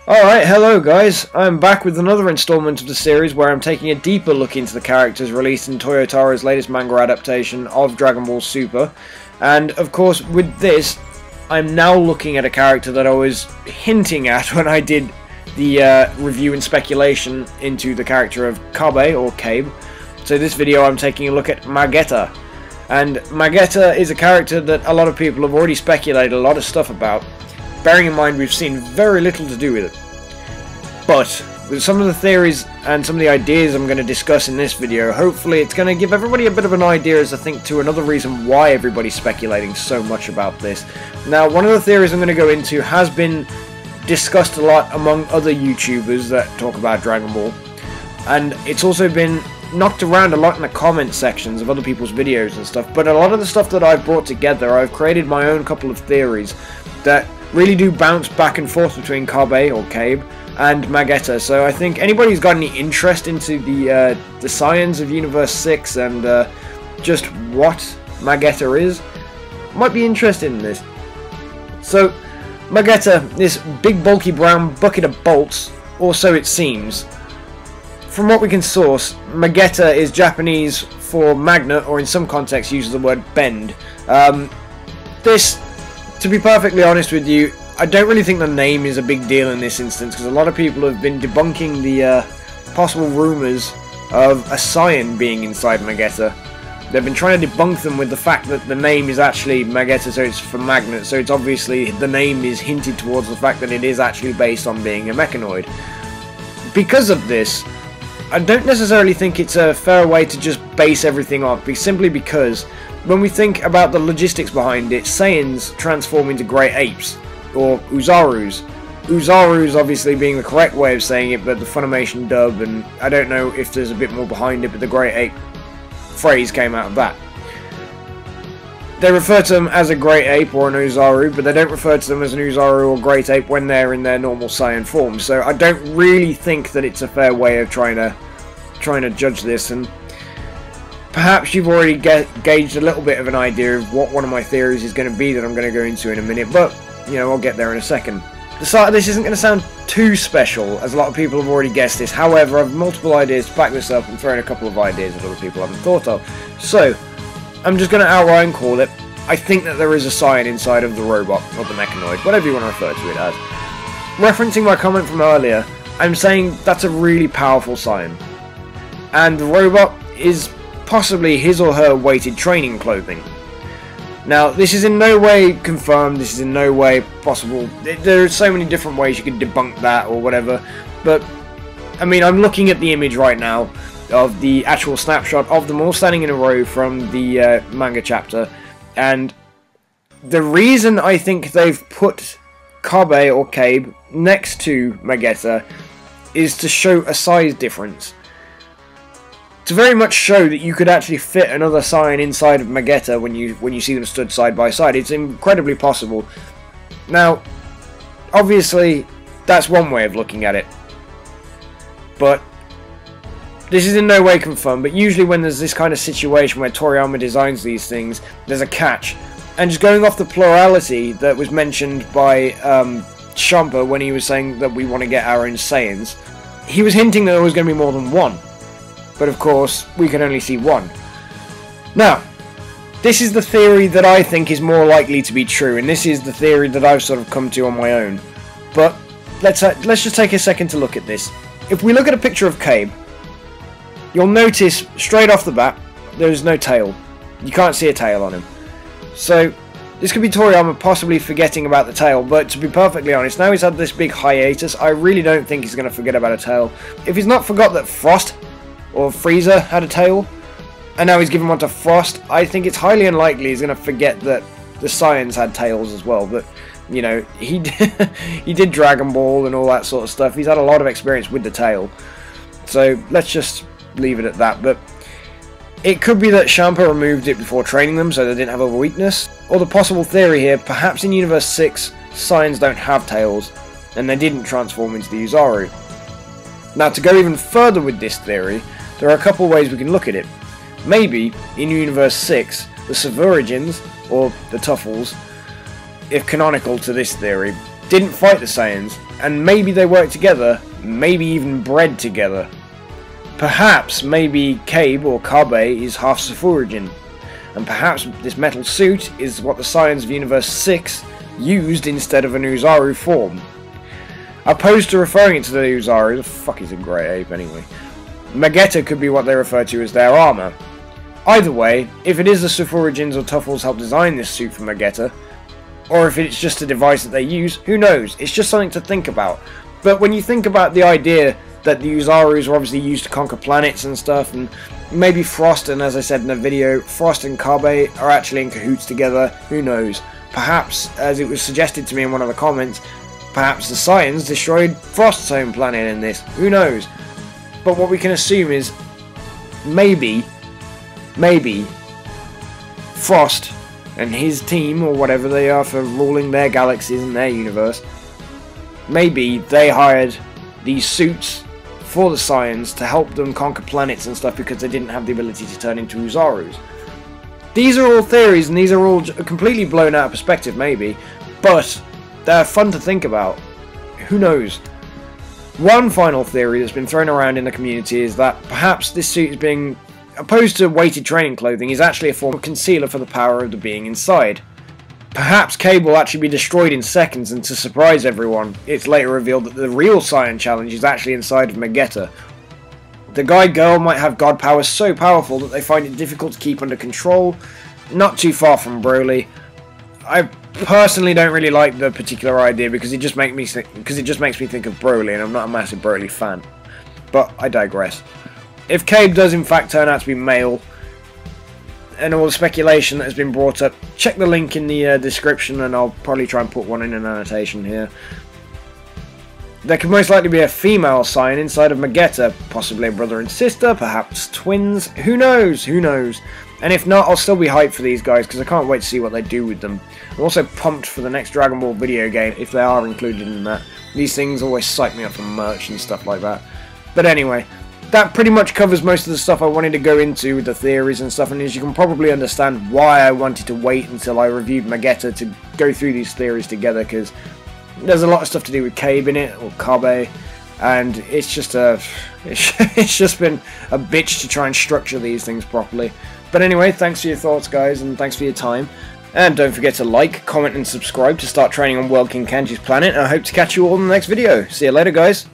Alright, hello guys, I'm back with another installment of the series where I'm taking a deeper look into the characters released in Toyotaro's latest manga adaptation of Dragon Ball Super. And of course with this, I'm now looking at a character that I was hinting at when I did the review and speculation into the character of Kabe or Cabe. So this video I'm taking a look at Magetta. And Magetta is a character that a lot of people have already speculated a lot of stuff about. Bearing in mind we've seen very little to do with it. But with some of the theories and some of the ideas I'm going to discuss in this video, hopefully it's going to give everybody a bit of an idea as I think to another reason why everybody's speculating so much about this. Now, one of the theories I'm going to go into has been discussed a lot among other YouTubers that talk about Dragon Ball. And it's also been knocked around a lot in the comment sections of other people's videos and stuff. But a lot of the stuff that I've brought together, I've created my own couple of theories that really do bounce back and forth between Kabe or Cabe and Magetta. So I think anybody who's got any interest into the science of Universe 6 and just what Magetta is, might be interested in this. So Magetta, this big bulky brown bucket of bolts, or so it seems. From what we can source, Magetta is Japanese for magnet, or in some contexts uses the word bend. To be perfectly honest with you, I don't really think the name is a big deal in this instance, because a lot of people have been debunking the possible rumours of a scion being inside Magetta. They've been trying to debunk them with the fact that the name is actually Magetta, so it's for magnet, so it's obviously the name is hinted towards the fact that it is actually based on being a mechanoid. Because of this, I don't necessarily think it's a fair way to just base everything off, simply because when we think about the logistics behind it, Saiyans transform into great apes, or Uzarus. Uzarus obviously being the correct way of saying it, but the Funimation dub, and I don't know if there's a bit more behind it, but the great ape phrase came out of that. They refer to them as a great ape or an Uzaru, but they don't refer to them as an Uzaru or great ape when they're in their normal Saiyan form. So I don't really think that it's a fair way of trying to judge this, and perhaps you've already gauged a little bit of an idea of what one of my theories is going to be that I'm going to go into in a minute, but, you know, I'll get there in a second. The start of this isn't going to sound too special, as a lot of people have already guessed this. However, I have multiple ideas to back this up and throw in a couple of ideas that other people haven't thought of. So, I'm just going to outright call it, I think that there is a scion inside of the robot, or the mechanoid, whatever you want to refer to it as. Referencing my comment from earlier, I'm saying that's a really powerful scion. And the robot is possibly his or her weighted training clothing. Now, this is in no way confirmed, this is in no way possible. There are so many different ways you could debunk that or whatever, but I mean, I'm looking at the image right now of the actual snapshot of them all standing in a row from the manga chapter, and the reason I think they've put Kabe or Cabe next to Magetta is to show a size difference. To very much show that you could actually fit another scion inside of Magetta when you see them stood side by side. It's incredibly possible. Now, obviously, that's one way of looking at it. But this is in no way confirmed, but usually when there's this kind of situation where Toriyama designs these things, there's a catch. And just going off the plurality that was mentioned by Champa when he was saying that we want to get our own Saiyans, he was hinting that there was going to be more than one. But of course, we can only see one. Now, this is the theory that I think is more likely to be true, and this is the theory that I've sort of come to on my own. But let's just take a second to look at this. If we look at a picture of Cabe, you'll notice straight off the bat there's no tail. You can't see a tail on him. So this could be Toriyama possibly forgetting about the tail, but to be perfectly honest, now he's had this big hiatus, I really don't think he's going to forget about a tail. If he's not forgot that Frost or Frieza had a tail, and now he's given one to Frost, I think it's highly unlikely he's going to forget that the Saiyans had tails as well. But, you know, he did Dragon Ball and all that sort of stuff. He's had a lot of experience with the tail. So, let's just leave it at that. But it could be that Champa removed it before training them, so they didn't have a weakness. Or the possible theory here, perhaps in Universe 6, Saiyans don't have tails, and they didn't transform into the Uzaru. Now, to go even further with this theory, there are a couple ways we can look at it. Maybe, in Universe 6, the Severigins, or the Tuffles, if canonical to this theory, didn't fight the Saiyans, and maybe they work together, maybe even bred together. Perhaps maybe Cabe or Kabe is half Sulfurigin, and perhaps this metal suit is what the Scions of Universe 6 used instead of an Uzaru form. Opposed to referring it to the Uzaru, the fuck is a grey ape anyway. Magetta could be what they refer to as their armour. Either way, if it is the Sulfurigins or Tuffles helped design this suit for Magetta, or if it's just a device that they use, who knows, it's just something to think about. But when you think about the idea that the Uzarus were obviously used to conquer planets and stuff, and maybe Frost, and as I said in the video, Frost and Kabe are actually in cahoots together, who knows. Perhaps, as it was suggested to me in one of the comments, perhaps the Scions destroyed Frost's home planet in this, who knows. But what we can assume is, maybe, Frost and his team, or whatever they are for ruling their galaxies and their universe, maybe they hired these suits for the Scions to help them conquer planets and stuff because they didn't have the ability to turn into Uzarus. These are all theories, and these are all completely blown out of perspective, maybe, but they're fun to think about. Who knows? One final theory that's been thrown around in the community is that perhaps this suit is being, opposed to weighted training clothing, is actually a form of concealer for the power of the being inside. Perhaps Cabe will actually be destroyed in seconds, and to surprise everyone, it's later revealed that the real Scion challenge is actually inside of Magetta. The guy-girl might have god powers so powerful that they find it difficult to keep under control, not too far from Broly. I personally don't really like the particular idea because it just makes me think of Broly, and I'm not a massive Broly fan. But I digress. If Cabe does in fact turn out to be male, and all the speculation that has been brought up, check the link in the description, and I'll probably try and put one in an annotation here. There could most likely be a female Scion inside of Magetta, possibly a brother and sister, perhaps twins, who knows, who knows. And if not, I'll still be hyped for these guys because I can't wait to see what they do with them. I'm also pumped for the next Dragon Ball video game, if they are included in that. These things always psych me up for merch and stuff like that. But anyway, that pretty much covers most of the stuff I wanted to go into with the theories and stuff, and as you can probably understand why I wanted to wait until I reviewed Magetta to go through these theories together, because there's a lot of stuff to do with Cabe in it, or Kabe, and it's just been a bitch to try and structure these things properly. But anyway, thanks for your thoughts, guys, and thanks for your time. And don't forget to like, comment, and subscribe to start training on World King Kanji's planet, and I hope to catch you all in the next video. See you later, guys.